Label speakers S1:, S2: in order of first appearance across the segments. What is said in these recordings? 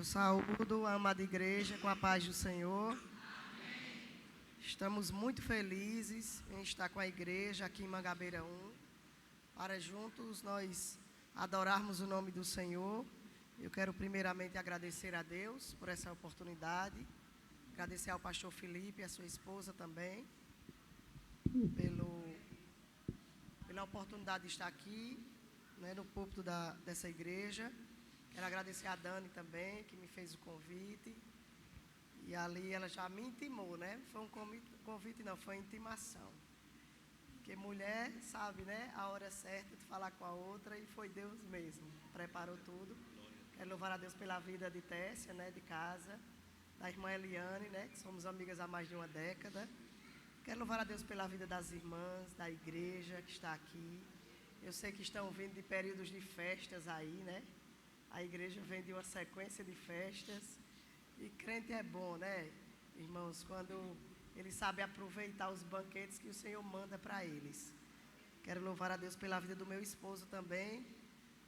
S1: Eu saúdo a amada igreja com a paz do Senhor. Estamos muito felizes em estar com a igreja aqui em Mangabeira 1, para juntos nós adorarmos o nome do Senhor. Eu quero primeiramente agradecer a Deus por essa oportunidade, agradecer ao pastor Felipe e a sua esposa também, pela oportunidade de estar aqui, no púlpito dessa igreja. Quero agradecer a Dani também, que me fez o convite. E ali ela já me intimou, Foi um convite não, foi intimação. Porque mulher sabe, a hora certa de falar com a outra, e foi Deus mesmo, preparou tudo. Quero louvar a Deus pela vida de Tessia, de casa, da irmã Eliane, que somos amigas há mais de uma década. Quero louvar a Deus pela vida das irmãs, da igreja que está aqui. Eu sei que estão vindo de períodos de festas aí, A igreja vem de uma sequência de festas. E crente é bom, irmãos, quando eles sabem aproveitar os banquetes que o Senhor manda para eles. Quero louvar a Deus pela vida do meu esposo também,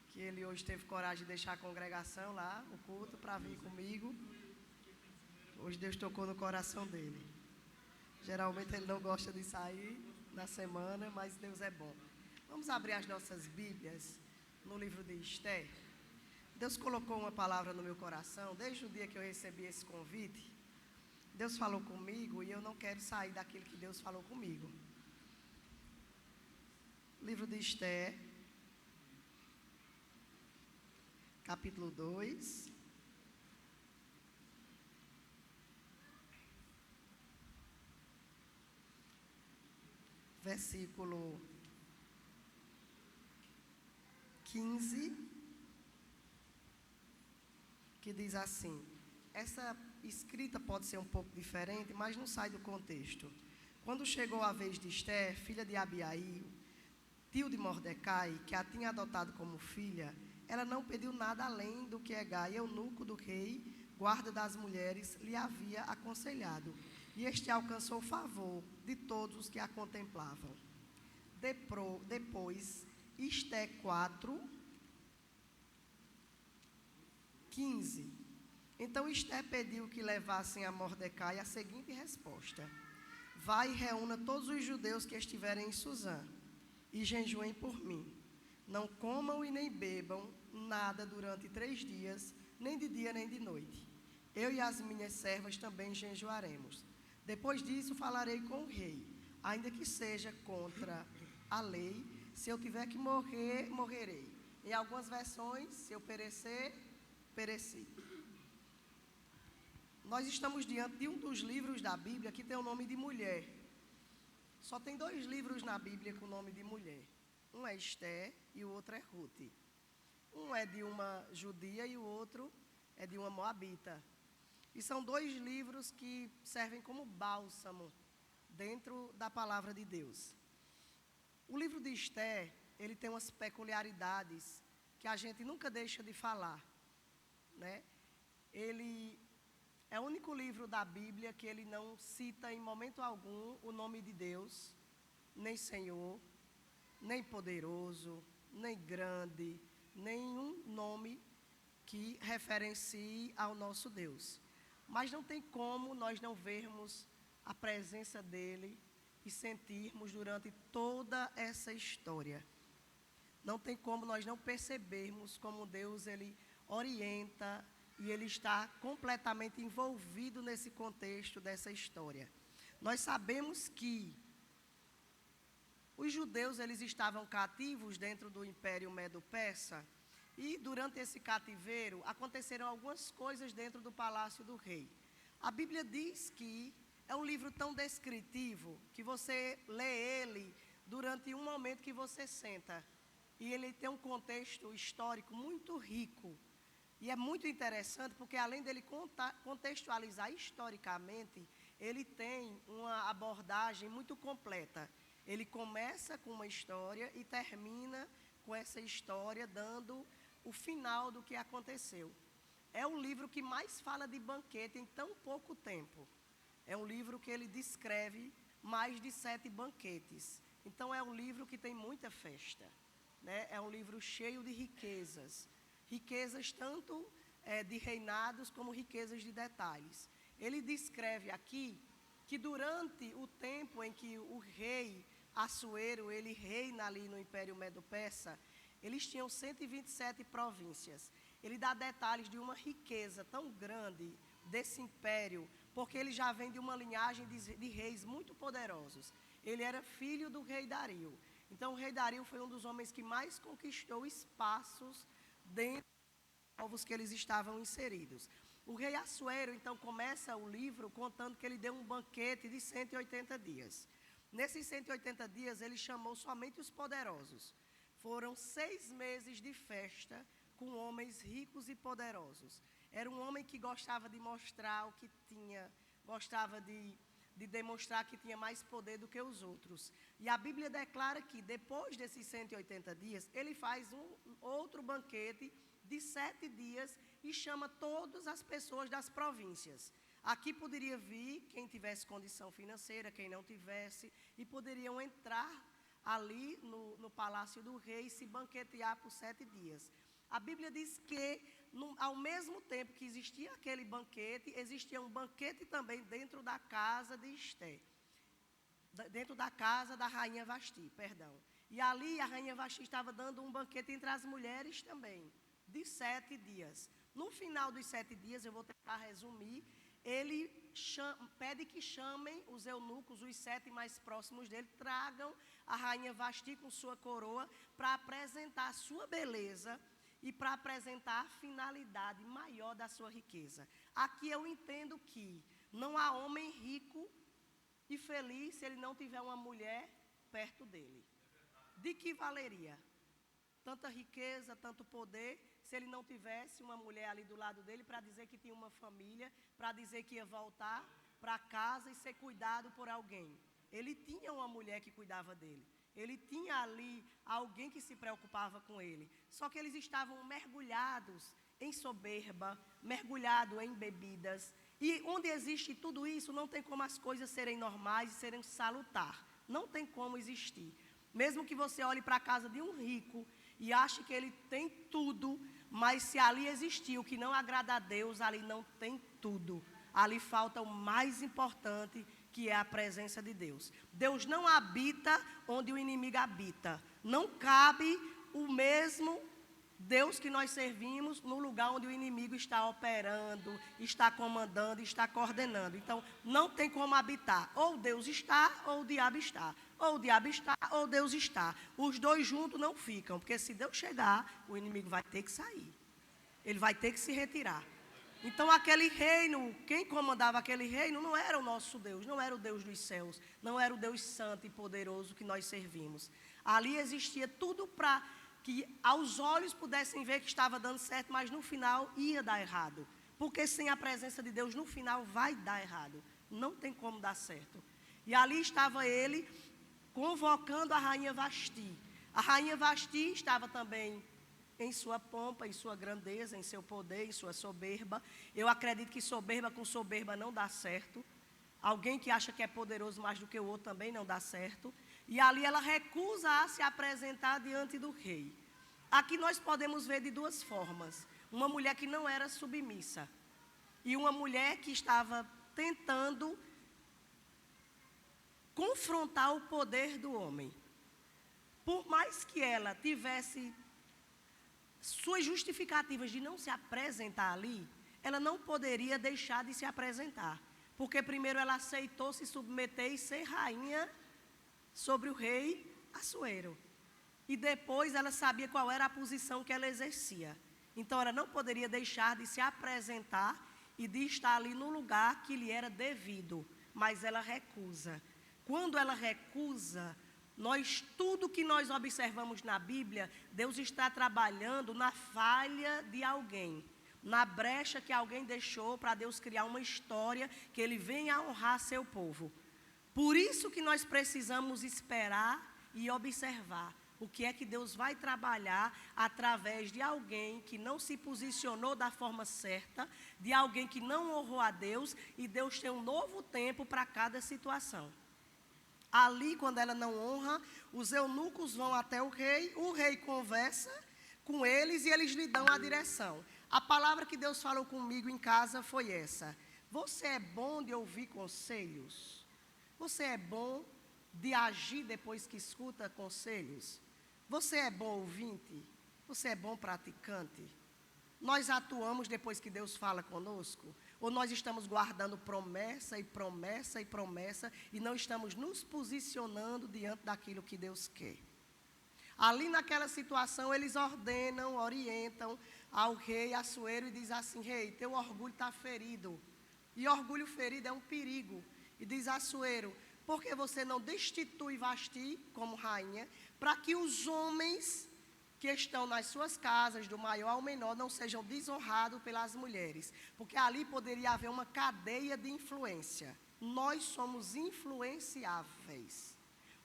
S1: que ele hoje teve coragem de deixar a congregação lá, o culto, para vir comigo. Hoje Deus tocou no coração dele. Geralmente ele não gosta de sair na semana, mas Deus é bom. Vamos abrir as nossas Bíblias no livro de Esther. Deus colocou uma palavra no meu coração, desde o dia que eu recebi esse convite. Deus falou comigo e eu não quero sair daquilo que Deus falou comigo. Livro de Esther, capítulo 2. Versículo 15. Que diz assim: essa escrita pode ser um pouco diferente, mas não sai do contexto. Quando chegou a vez de Esther, filha de Abiail, tio de Mordecai, que a tinha adotado como filha, ela não pediu nada além do que Hegai, eunuco do rei, guarda das mulheres, lhe havia aconselhado. E este alcançou o favor de todos os que a contemplavam. Depois, Esther 4, 15. Então Esther pediu que levassem a Mordecai a seguinte resposta: vai e reúna todos os judeus que estiverem em Suzã, e jejuem por mim. Não comam e nem bebam nada durante 3 dias, nem de dia nem de noite. Eu e as minhas servas também jejuaremos. Depois disso falarei com o rei, ainda que seja contra a lei. Se eu tiver que morrer, morrerei. Em algumas versões, se eu perecer, pereci. Nós estamos diante de um dos livros da Bíblia que tem o nome de mulher. Só tem 2 livros na Bíblia com o nome de mulher. Um é Esther e o outro é Ruth. Um é de uma judia e o outro é de uma moabita. E são 2 livros que servem como bálsamo dentro da palavra de Deus. O livro de Esther, ele tem umas peculiaridades que a gente nunca deixa de falar. Ele é o único livro da Bíblia que ele não cita em momento algum o nome de Deus, nem Senhor, nem poderoso, nem grande, nenhum nome que referencie ao nosso Deus. Mas não tem como nós não vermos a presença dele e sentirmos durante toda essa história. Não tem como nós não percebermos como Deus ele orienta e ele está completamente envolvido nesse contexto dessa história. Nós sabemos que os judeus eles estavam cativos dentro do Império Medo-Persa, e durante esse cativeiro aconteceram algumas coisas dentro do palácio do rei. A Bíblia diz que é um livro tão descritivo que você lê ele durante um momento que você senta. E ele tem um contexto histórico muito rico. E é muito interessante porque, além dele contextualizar historicamente, ele tem uma abordagem muito completa. Ele começa com uma história e termina com essa história, dando o final do que aconteceu. É o livro que mais fala de banquete em tão pouco tempo. É um livro que ele descreve mais de 7 banquetes. Então, é um livro que tem muita festa. É um livro cheio de riquezas. Riquezas tanto de reinados como riquezas de detalhes. Ele descreve aqui que durante o tempo em que o rei Assuero, ele reina ali no Império Medo-Persa, eles tinham 127 províncias. Ele dá detalhes de uma riqueza tão grande desse império, porque ele já vem de uma linhagem de reis muito poderosos. Ele era filho do rei Dario. Então, o rei Dario foi um dos homens que mais conquistou espaços dentro dos povos que eles estavam inseridos. O rei Assuero, então, começa o livro contando que ele deu um banquete de 180 dias. Nesses 180 dias, ele chamou somente os poderosos. Foram 6 meses de festa com homens ricos e poderosos. Era um homem que gostava de mostrar o que tinha, gostava de demonstrar que tinha mais poder do que os outros. E a Bíblia declara que, depois desses 180 dias, ele faz outro banquete de 7 dias e chama todas as pessoas das províncias. Aqui poderia vir quem tivesse condição financeira, quem não tivesse, e poderiam entrar ali no palácio do rei e se banquetear por 7 dias. A Bíblia diz que, ao mesmo tempo que existia aquele banquete, existia um banquete também dentro da casa de Esté, dentro da casa da rainha Vasti, perdão. E ali a rainha Vasti estava dando um banquete entre as mulheres também, de 7 dias. No final dos 7 dias, eu vou tentar resumir, ele pede que chamem os eunucos, os 7 mais próximos dele, tragam a rainha Vasti com sua coroa para apresentar a sua beleza e para apresentar a finalidade maior da sua riqueza. Aqui eu entendo que não há homem rico e feliz se ele não tiver uma mulher perto dele. De que valeria tanta riqueza, tanto poder, se ele não tivesse uma mulher ali do lado dele para dizer que tinha uma família, para dizer que ia voltar para casa e ser cuidado por alguém? Ele tinha uma mulher que cuidava dele. Ele tinha ali alguém que se preocupava com ele. Só que eles estavam mergulhados em soberba, mergulhados em bebidas. E onde existe tudo isso, não tem como as coisas serem normais e serem salutar. Não tem como existir. Mesmo que você olhe para a casa de um rico e ache que ele tem tudo, mas se ali existir o que não agrada a Deus, ali não tem tudo. Ali falta o mais importante, que é a presença de Deus. Deus não habita onde o inimigo habita. Não cabe o mesmo Deus que nós servimos no lugar onde o inimigo está operando, está comandando, está coordenando. Então, não tem como habitar. Ou Deus está, ou o diabo está. Ou o diabo está, ou Deus está. Os dois juntos não ficam, porque se Deus chegar, o inimigo vai ter que sair. Ele vai ter que se retirar. Então, aquele reino, quem comandava aquele reino não era o nosso Deus, não era o Deus dos céus, não era o Deus santo e poderoso que nós servimos. Ali existia tudo para que aos olhos pudessem ver que estava dando certo, mas no final ia dar errado. Porque sem a presença de Deus, no final vai dar errado. Não tem como dar certo. E ali estava ele convocando a rainha Vasti. A rainha Vasti estava também em sua pompa, em sua grandeza, em seu poder, em sua soberba. Eu acredito que soberba com soberba não dá certo. Alguém que acha que é poderoso mais do que o outro também não dá certo. E ali ela recusa a se apresentar diante do rei. Aqui nós podemos ver de duas formas. Uma mulher que não era submissa. E uma mulher que estava tentando confrontar o poder do homem. Por mais que ela tivesse suas justificativas de não se apresentar ali, ela não poderia deixar de se apresentar. Porque primeiro ela aceitou se submeter e ser rainha sobre o rei Assuero. E depois ela sabia qual era a posição que ela exercia. Então ela não poderia deixar de se apresentar e de estar ali no lugar que lhe era devido. Mas ela recusa. Quando ela recusa, tudo que nós observamos na Bíblia, Deus está trabalhando na falha de alguém, na brecha que alguém deixou para Deus criar uma história que Ele venha a honrar seu povo. Por isso que nós precisamos esperar e observar o que é que Deus vai trabalhar através de alguém que não se posicionou da forma certa, de alguém que não honrou a Deus, e Deus tem um novo tempo para cada situação. Ali, quando ela não honra, os eunucos vão até o rei conversa com eles e eles lhe dão a direção. A palavra que Deus falou comigo em casa foi essa: você é bom de ouvir conselhos? Você é bom de agir depois que escuta conselhos? Você é bom ouvinte? Você é bom praticante? Nós atuamos depois que Deus fala conosco? Ou nós estamos guardando promessa e promessa e promessa e não estamos nos posicionando diante daquilo que Deus quer? Ali naquela situação, eles ordenam, orientam ao rei Assuero e diz assim: rei, teu orgulho está ferido. E orgulho ferido é um perigo. E diz Assuero: por que você não destitui Vasti como rainha, para que os homens que estão nas suas casas, do maior ao menor, não sejam desonrados pelas mulheres? Porque ali poderia haver uma cadeia de influência. Nós somos influenciáveis.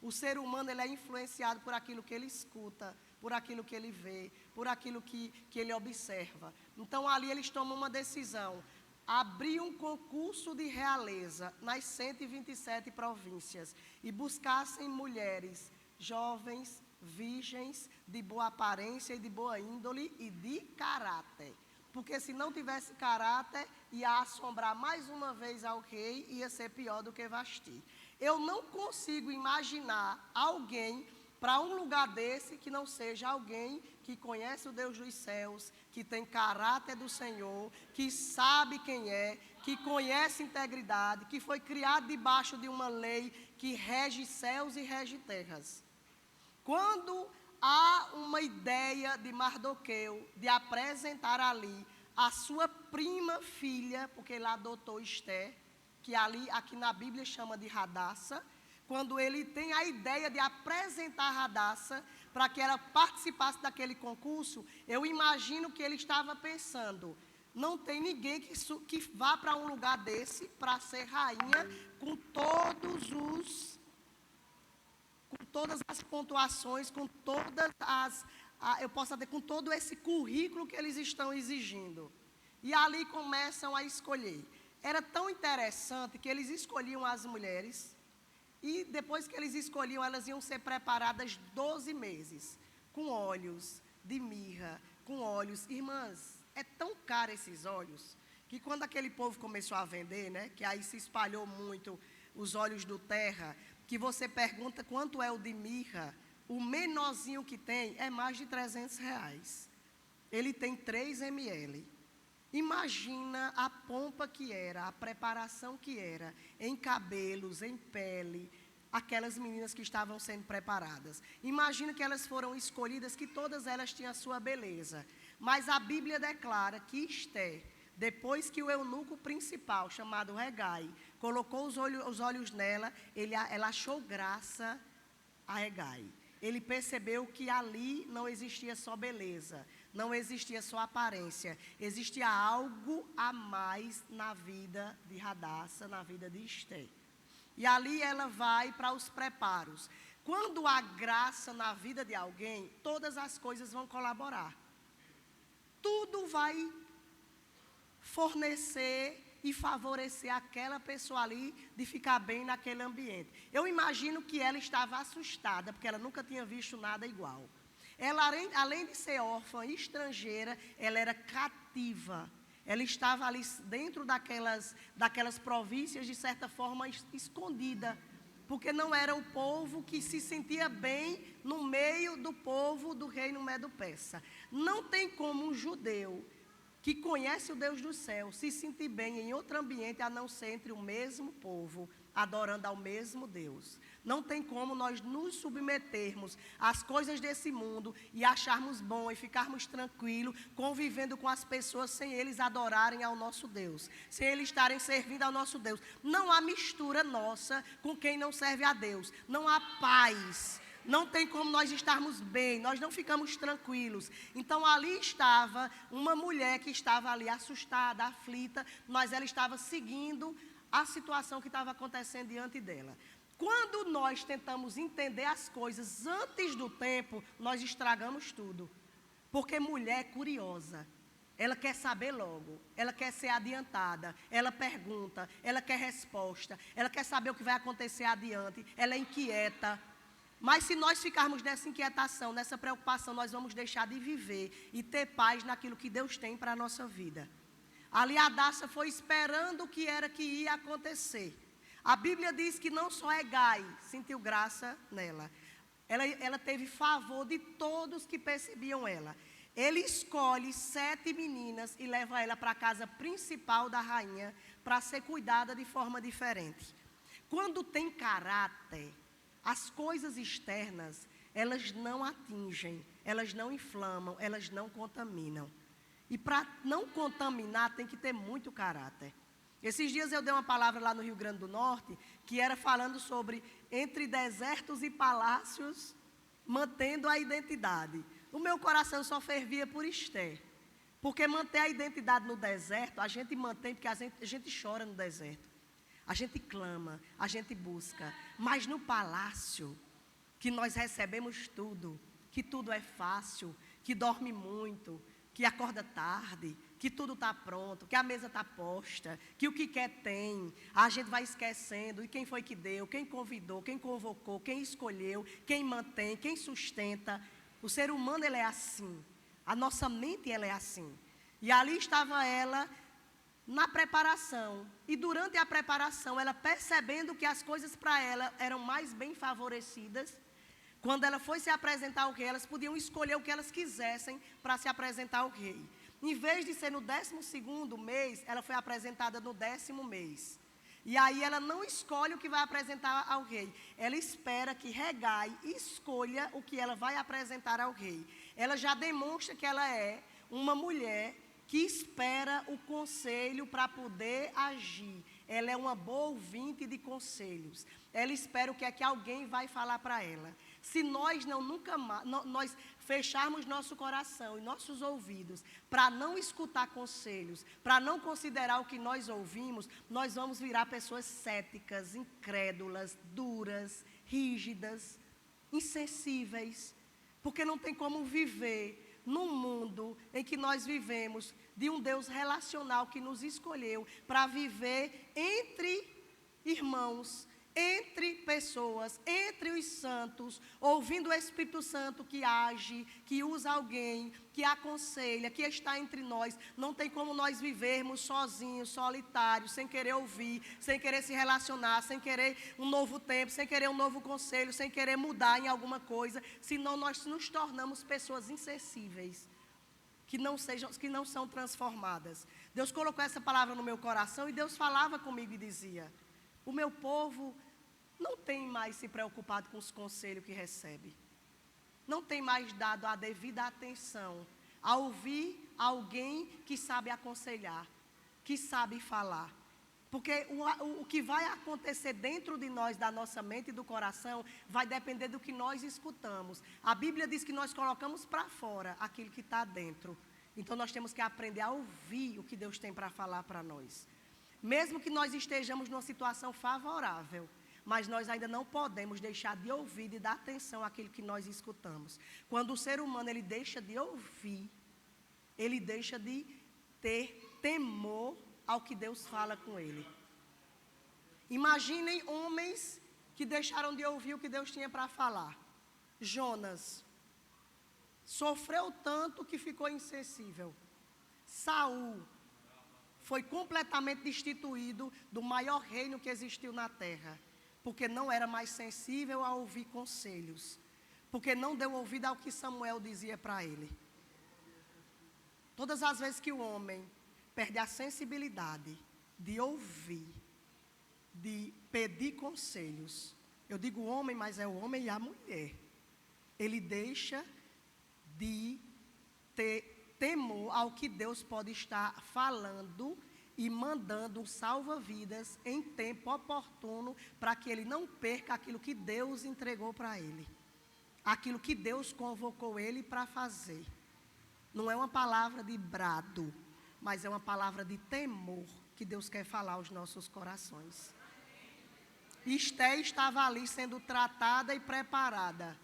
S1: O ser humano, ele é influenciado por aquilo que ele escuta, por aquilo que ele vê, por aquilo que ele observa. Então, ali eles tomam uma decisão: abrir um concurso de realeza nas 127 províncias e buscassem mulheres jovens, virgens, de boa aparência e de boa índole e de caráter. Porque se não tivesse caráter, ia assombrar mais uma vez ao rei e ia ser pior do que Vasti. Eu não consigo imaginar alguém para um lugar desse que não seja alguém que conhece o Deus dos céus, que tem caráter do Senhor, que sabe quem é, que conhece integridade, que foi criado debaixo de uma lei que rege céus e rege terras. Quando há uma ideia de Mardoqueu de apresentar ali a sua prima filha, porque ele adotou Esther, que ali, aqui na Bíblia chama de Radassa, quando ele tem a ideia de apresentar Radassa para que ela participasse daquele concurso, eu imagino que ele estava pensando: não tem ninguém que vá para um lugar desse para ser rainha com todas as pontuações, com todas eu posso dizer, com todo esse currículo que eles estão exigindo. E ali começam a escolher. Era tão interessante que eles escolhiam as mulheres, e depois que eles escolhiam, elas iam ser preparadas 12 meses, com óleos de mirra, com óleos. Irmãs, é tão caro esses óleos, que quando aquele povo começou a vender, né, que aí se espalhou muito os óleos do terra, que você pergunta quanto é o de mirra, o menorzinho que tem é mais de R$300. Ele tem 3 ml. Imagina a pompa que era, a preparação que era, em cabelos, em pele, aquelas meninas que estavam sendo preparadas. Imagina que elas foram escolhidas, que todas elas tinham a sua beleza. Mas a Bíblia declara que Esther, depois que o eunuco principal, chamado Hegai, colocou os olhos nela, ela achou graça a Hegai. Ele percebeu que ali não existia só beleza, não existia só aparência, existia algo a mais na vida de Radassa, na vida de Esther. E ali ela vai para os preparos. Quando há graça na vida de alguém, todas as coisas vão colaborar. Tudo vai fornecer e favorecer aquela pessoa ali de ficar bem naquele ambiente. Eu imagino que ela estava assustada, porque ela nunca tinha visto nada igual. Ela, além de ser órfã, estrangeira, ela era cativa. Ela estava ali dentro daquelas províncias, de certa forma, escondida. Porque não era o povo que se sentia bem no meio do povo do reino Medo-Persa. Não tem como um judeu que conhece o Deus do céu se sentir bem em outro ambiente a não ser entre o mesmo povo, adorando ao mesmo Deus. Não tem como nós nos submetermos às coisas desse mundo e acharmos bom e ficarmos tranquilos convivendo com as pessoas sem eles adorarem ao nosso Deus, sem eles estarem servindo ao nosso Deus. Não há mistura nossa com quem não serve a Deus. Não há paz. Não tem como nós estarmos bem, nós não ficamos tranquilos. Então ali estava uma mulher que estava ali assustada, aflita, mas ela estava seguindo a situação que estava acontecendo diante dela. Quando nós tentamos entender as coisas antes do tempo, nós estragamos tudo. Porque mulher é curiosa. Ela quer saber logo, ela quer ser adiantada, ela pergunta, ela quer resposta, ela quer saber o que vai acontecer adiante, ela é inquieta. Mas se nós ficarmos nessa inquietação, nessa preocupação, nós vamos deixar de viver e ter paz naquilo que Deus tem para a nossa vida. Ali a Hadassah foi esperando o que era que ia acontecer. A Bíblia diz que não só Hegai sentiu graça nela, ela teve favor de todos que percebiam ela. Ele escolhe 7 meninas e leva ela para a casa principal da rainha para ser cuidada de forma diferente. Quando tem caráter, as coisas externas, elas não atingem, elas não inflamam, elas não contaminam. E para não contaminar tem que ter muito caráter. Esses dias eu dei uma palavra lá no Rio Grande do Norte, que era falando sobre entre desertos e palácios, mantendo a identidade. O meu coração só fervia por Esther. Porque manter a identidade no deserto, a gente mantém porque a gente chora no deserto. A gente clama, a gente busca. Mas no palácio, que nós recebemos tudo, que tudo é fácil, que dorme muito, que acorda tarde, que tudo está pronto, que a mesa está posta, que o que quer tem, a gente vai esquecendo, e quem foi que deu, quem convidou, quem convocou, quem escolheu, quem mantém, quem sustenta. O ser humano, ele é assim, a nossa mente, ela é assim. E ali estava ela na preparação, e durante a preparação, ela percebendo que as coisas para ela eram mais bem favorecidas. Quando ela foi se apresentar ao rei, elas podiam escolher o que elas quisessem para se apresentar ao rei. Em vez de ser no 12º mês, ela foi apresentada no 10º mês. E aí ela não escolhe o que vai apresentar ao rei. Ela espera que Hegai escolha o que ela vai apresentar ao rei. Ela já demonstra que ela é uma mulher que espera o conselho para poder agir. Ela é uma boa ouvinte de conselhos. Ela espera o que é que alguém vai falar para ela. Se nós nós fecharmos nosso coração e nossos ouvidos para não escutar conselhos, para não considerar o que nós ouvimos, nós vamos virar pessoas céticas, incrédulas, duras, rígidas, insensíveis, porque não tem como viver num mundo em que nós vivemos de um Deus relacional que nos escolheu para viver entre irmãos, entre pessoas, entre os santos, ouvindo o Espírito Santo que age, que usa alguém, que aconselha, que está entre nós. Não tem como nós vivermos sozinhos, solitários, sem querer ouvir, sem querer se relacionar, sem querer um novo tempo, sem querer um novo conselho, sem querer mudar em alguma coisa, senão nós nos tornamos pessoas insensíveis, que não são transformadas. Deus colocou essa palavra no meu coração e Deus falava comigo e dizia: o meu povo não tem mais se preocupado com os conselhos que recebe. Não tem mais dado a devida atenção a ouvir alguém que sabe aconselhar, que sabe falar. Porque o que vai acontecer dentro de nós, da nossa mente e do coração, vai depender do que nós escutamos. A Bíblia diz que nós colocamos para fora aquilo que está dentro. Então nós temos que aprender a ouvir o que Deus tem para falar para nós. Mesmo que nós estejamos numa situação favorável, mas nós ainda não podemos deixar de ouvir, de dar atenção àquilo que nós escutamos. Quando o ser humano ele deixa de ouvir, ele deixa de ter temor ao que Deus fala com ele. Imaginem homens que deixaram de ouvir o que Deus tinha para falar. Jonas sofreu tanto que ficou insensível. Saul foi completamente destituído do maior reino que existiu na terra, porque não era mais sensível a ouvir conselhos, porque não deu ouvido ao que Samuel dizia para ele. Todas as vezes que o homem perde a sensibilidade de ouvir, de pedir conselhos, eu digo homem, mas é o homem e a mulher, ele deixa de ter temor ao que Deus pode estar falando e mandando um salva-vidas em tempo oportuno, para que ele não perca aquilo que Deus entregou para ele, aquilo que Deus convocou ele para fazer. Não é uma palavra de brado, mas é uma palavra de temor que Deus quer falar aos nossos corações. Esther estava ali sendo tratada e preparada.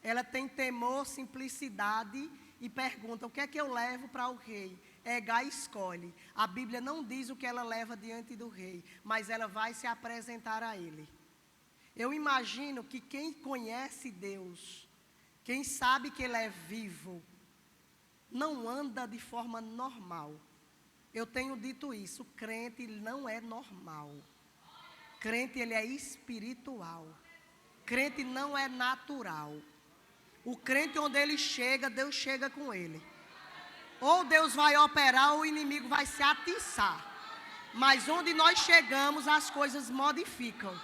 S1: Ela tem temor, simplicidade e pergunta: o que é que eu levo para o rei? Hegai escolhe. A Bíblia não diz o que ela leva diante do rei, mas ela vai se apresentar a ele. Eu imagino que quem conhece Deus, quem sabe que Ele é vivo, não anda de forma normal. Eu tenho dito isso, o crente ele não é normal. Crente ele é espiritual. Crente não é natural. O crente onde ele chega, Deus chega com ele. Ou Deus vai operar ou o inimigo vai se atiçar. Mas onde nós chegamos, as coisas modificam.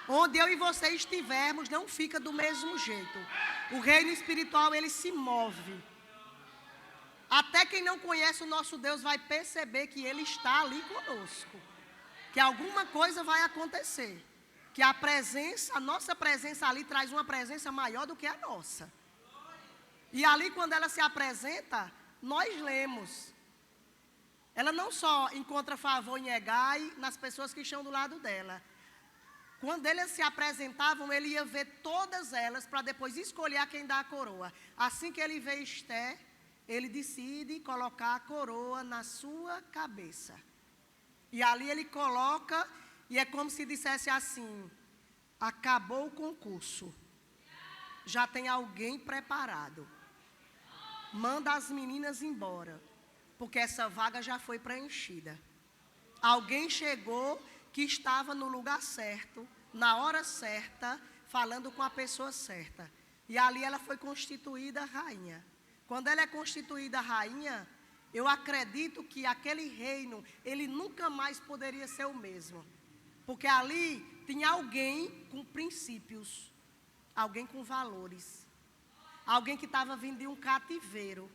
S1: Onde eu e você estivermos, não fica do mesmo jeito. O reino espiritual, ele se move. Até quem não conhece o nosso Deus vai perceber que Ele está ali conosco. Que alguma coisa vai acontecer. Que a nossa presença ali traz uma presença maior do que a nossa. E ali quando ela se apresenta, nós lemos. Ela não só encontra favor em Hegai nas pessoas que estão do lado dela. Quando eles se apresentavam, ele ia ver todas elas para depois escolher a quem dá a coroa. Assim que ele vê Esther, ele decide colocar a coroa na sua cabeça. E ali ele coloca, e é como se dissesse assim: acabou o concurso. Já tem alguém preparado. Manda as meninas embora, porque essa vaga já foi preenchida. Alguém chegou que estava no lugar certo, na hora certa, falando com a pessoa certa. E ali ela foi constituída rainha. Quando ela é constituída rainha, eu acredito que aquele reino, ele nunca mais poderia ser o mesmo. Porque ali tinha alguém com princípios, alguém com valores, alguém que estava vindo de um cativeiro,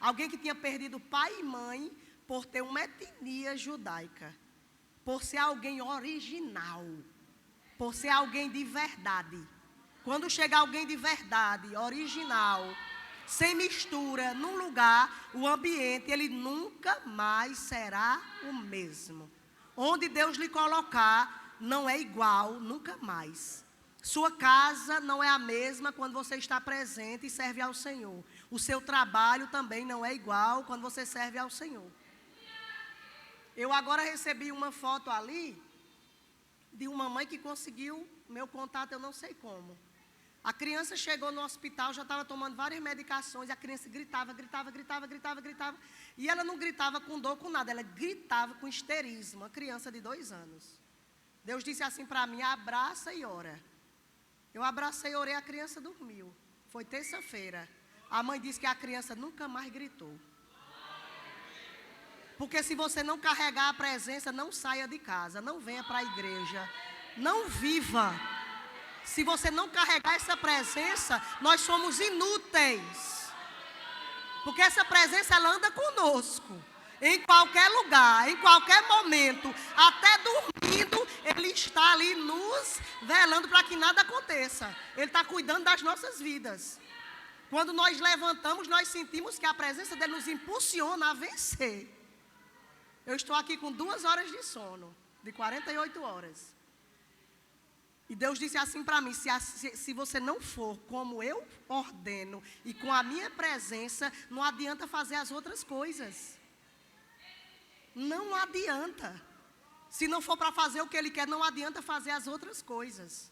S1: alguém que tinha perdido pai e mãe por ter uma etnia judaica, por ser alguém original, por ser alguém de verdade. Quando chega alguém de verdade, original, sem mistura, num lugar, o ambiente, ele nunca mais será o mesmo. Onde Deus lhe colocar, não é igual, nunca mais. Sua casa não é a mesma quando você está presente e serve ao Senhor. O seu trabalho também não é igual quando você serve ao Senhor. Eu agora recebi uma foto ali, de uma mãe que conseguiu meu contato, eu não sei como. A criança chegou no hospital, já estava tomando várias medicações, a criança gritava. E ela não gritava com dor, com nada, ela gritava com histerismo, uma criança de 2 anos. Deus disse assim para mim: abraça e ora. Eu abracei e orei, a criança dormiu. Foi terça-feira. A mãe disse que a criança nunca mais gritou. Porque se você não carregar a presença, não saia de casa, não venha para a igreja, não viva. Se você não carregar essa presença, nós somos inúteis. Porque essa presença, ela anda conosco. Em qualquer lugar, em qualquer momento, até dormindo, Ele está ali nos velando para que nada aconteça. Ele está cuidando das nossas vidas. Quando nós levantamos, nós sentimos que a presença dEle nos impulsiona a vencer. Eu estou aqui com 2 horas de sono, de 48 horas. E Deus disse assim para mim: se você não for como eu ordeno e com a minha presença, não adianta fazer as outras coisas. Não adianta. Se não for para fazer o que Ele quer, não adianta fazer as outras coisas.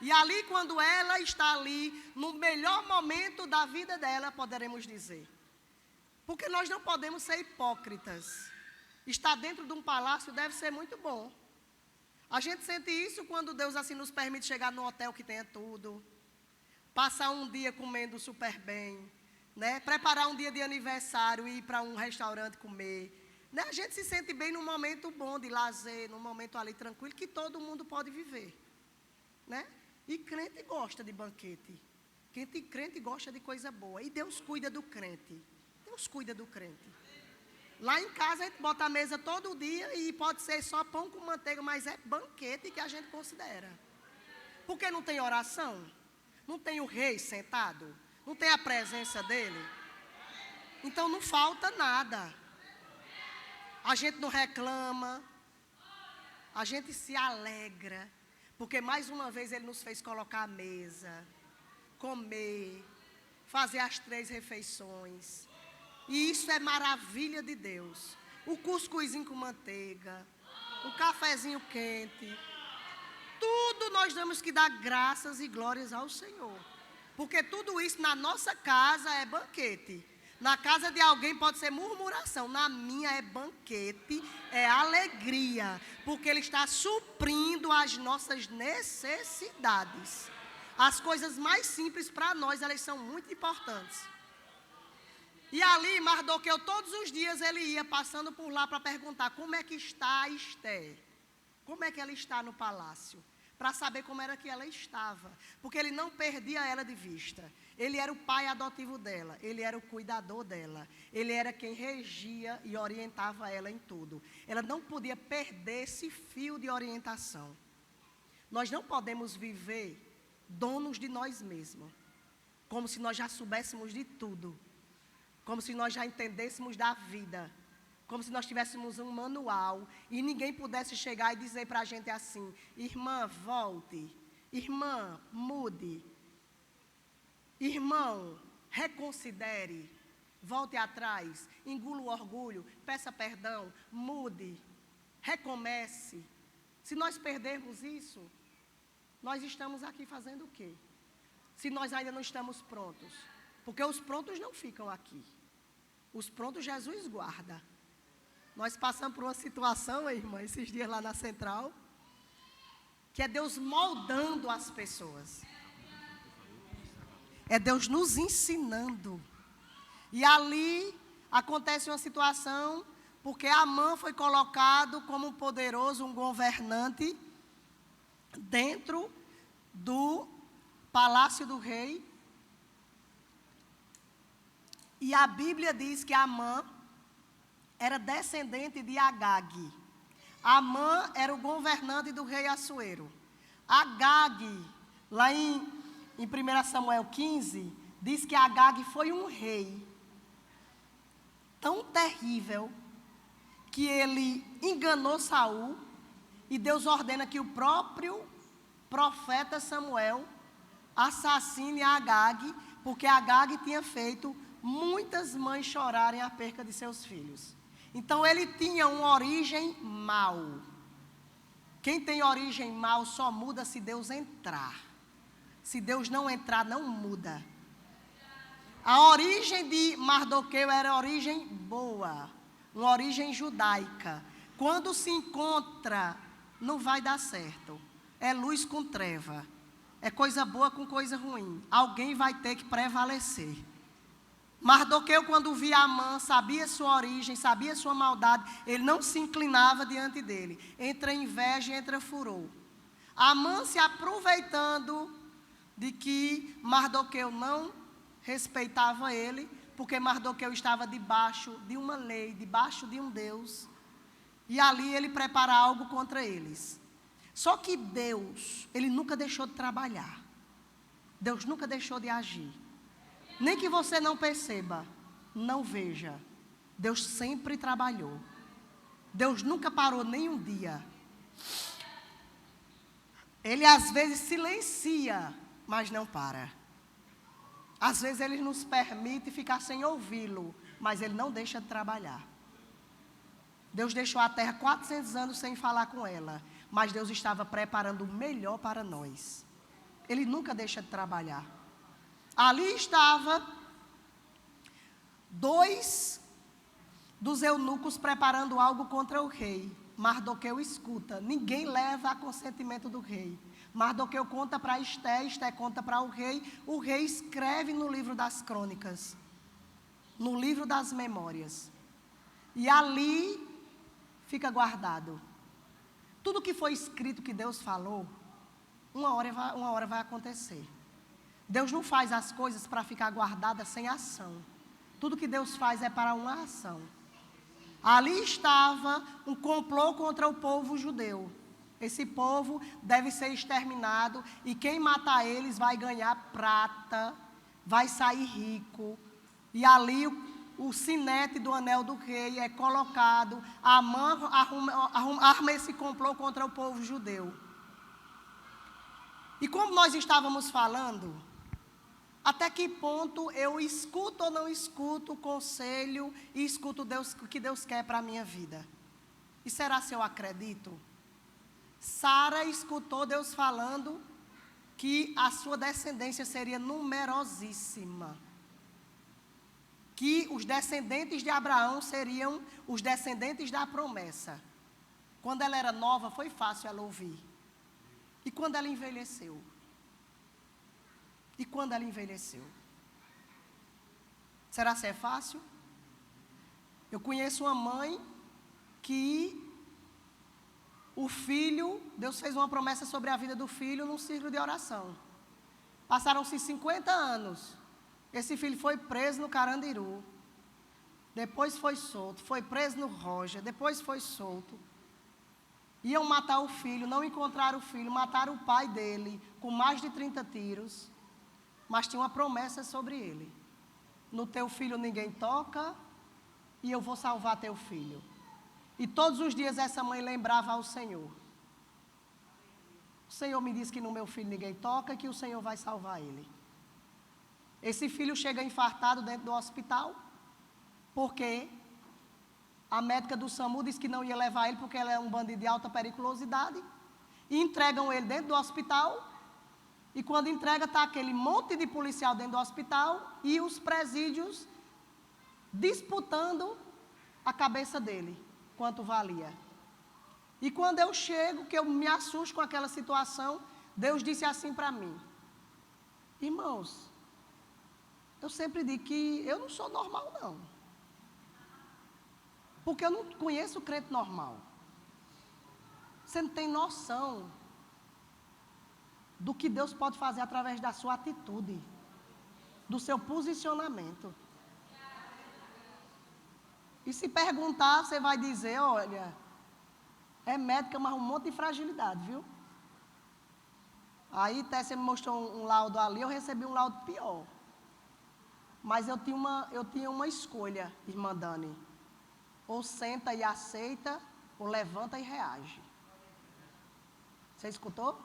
S1: E ali, quando ela está ali, no melhor momento da vida dela, poderemos dizer. Porque nós não podemos ser hipócritas. Estar dentro de um palácio deve ser muito bom. A gente sente isso quando Deus assim nos permite chegar num hotel que tenha tudo, passar um dia comendo super bem, né? Preparar um dia de aniversário e ir para um restaurante comer. Né? A gente se sente bem num momento bom de lazer, num momento ali tranquilo, que todo mundo pode viver. Né? E crente gosta de banquete. Crente gosta de coisa boa. E Deus cuida do crente. Deus cuida do crente. Lá em casa a gente bota a mesa todo dia e pode ser só pão com manteiga, mas é banquete que a gente considera. Porque não tem oração, não tem o rei sentado, não tem a presença dele. Então não falta nada. A gente não reclama, a gente se alegra, porque mais uma vez Ele nos fez colocar a mesa, comer, fazer as 3 refeições. E isso é maravilha de Deus. O cuscuzinho com manteiga, o cafezinho quente. Tudo nós temos que dar graças e glórias ao Senhor. Porque tudo isso na nossa casa é banquete. Na casa de alguém pode ser murmuração. Na minha é banquete, é alegria. Porque Ele está suprindo as nossas necessidades. As coisas mais simples para nós, elas são muito importantes. E ali, Mardoqueu, todos os dias ele ia passando por lá para perguntar como é que está a Esther. Como é que ela está no palácio? Para saber como era que ela estava. Porque ele não perdia ela de vista. Ele era o pai adotivo dela. Ele era o cuidador dela. Ele era quem regia e orientava ela em tudo. Ela não podia perder esse fio de orientação. Nós não podemos viver donos de nós mesmos. Como se nós já soubéssemos de tudo. Como se nós já entendêssemos da vida. Como se nós tivéssemos um manual e ninguém pudesse chegar e dizer para a gente assim: irmã, volte. Irmã, mude. Irmão, reconsidere. Volte atrás. Engula o orgulho. Peça perdão. Mude. Recomece. Se nós perdermos isso, nós estamos aqui fazendo o quê? Se nós ainda não estamos prontos. Porque os prontos não ficam aqui. Os prontos Jesus guarda. Nós passamos por uma situação, irmã, esses dias lá na Central, que é Deus moldando as pessoas. É Deus nos ensinando. E ali acontece uma situação, porque Amã foi colocado como um poderoso, um governante, dentro do palácio do rei. E a Bíblia diz que Amã era descendente de Agag. Amã era o governante do rei Assuero. Agag, lá em 1 Samuel 15, diz que Agag foi um rei tão terrível que ele enganou Saul e Deus ordena que o próprio profeta Samuel assassine Agag, porque Agag tinha feito muitas mães chorarem a perca de seus filhos. Então ele tinha uma origem mal. Quem tem origem mal só muda se Deus entrar. Se Deus não entrar, não muda. A origem de Mardoqueu era origem boa, uma origem judaica. Quando se encontra, não vai dar certo. É luz com treva. É coisa boa com coisa ruim. Alguém vai ter que prevalecer. Mardoqueu, quando via Amã, sabia sua origem, sabia sua maldade, ele não se inclinava diante dele. Entra inveja e entra furor. Amã se aproveitando de que Mardoqueu não respeitava ele, porque Mardoqueu estava debaixo de uma lei, debaixo de um Deus, e ali ele prepara algo contra eles. Só que Deus, Ele nunca deixou de trabalhar. Deus nunca deixou de agir. Nem que você não perceba, não veja. Deus sempre trabalhou. Deus nunca parou nem um dia. Ele às vezes silencia, mas não para. Às vezes Ele nos permite ficar sem ouvi-lo, mas Ele não deixa de trabalhar. Deus deixou a terra 400 anos sem falar com ela, mas Deus estava preparando o melhor para nós. Ele nunca deixa de trabalhar. Ali estava 2 dos eunucos preparando algo contra o rei. Mardoqueu escuta, ninguém leva a consentimento do rei. Mardoqueu conta para Esther, Esther conta para o rei escreve no livro das crônicas, no livro das memórias. E ali fica guardado. Tudo que foi escrito que Deus falou, uma hora vai acontecer. Deus não faz as coisas para ficar guardada sem ação. Tudo que Deus faz é para uma ação. Ali estava um complô contra o povo judeu. Esse povo deve ser exterminado e quem matar eles vai ganhar prata, vai sair rico. E ali o sinete do anel do rei é colocado. Amã arma esse complô contra o povo judeu. E como nós estávamos falando, até que ponto eu escuto ou não escuto o conselho e escuto o que Deus quer para a minha vida? E será se eu acredito? Sara escutou Deus falando que a sua descendência seria numerosíssima. Que os descendentes de Abraão seriam os descendentes da promessa. Quando ela era nova, foi fácil ela ouvir. E quando ela envelheceu? E quando ela envelheceu? Será que é fácil? Eu conheço uma mãe que o filho, Deus fez uma promessa sobre a vida do filho num círculo de oração. Passaram-se 50 anos. Esse filho foi preso no Carandiru. Depois foi solto. Foi preso no Roja. Depois foi solto. Iam matar o filho, não encontraram o filho, mataram o pai dele com mais de 30 tiros. Mas tinha uma promessa sobre ele. No teu filho ninguém toca e eu vou salvar teu filho. E todos os dias essa mãe lembrava ao Senhor. O Senhor me disse que no meu filho ninguém toca e que o Senhor vai salvar ele. Esse filho chega infartado dentro do hospital, porque a médica do SAMU disse que não ia levar ele porque ele é um bandido de alta periculosidade. E entregam ele dentro do hospital. E quando entrega, está aquele monte de policial dentro do hospital e os presídios disputando a cabeça dele, quanto valia. E quando eu chego, que eu me assusto com aquela situação, Deus disse assim para mim: irmãos, eu sempre digo que eu não sou normal, não. Porque eu não conheço o crente normal. Você não tem noção do que Deus pode fazer através da sua atitude, do seu posicionamento. E se perguntar, você vai dizer: olha, é médica, mas um monte de fragilidade, viu? Aí Tessia me mostrou um laudo ali, eu recebi um laudo pior. Mas eu tinha uma escolha, irmã Dani. Ou senta e aceita, ou levanta e reage. Você escutou?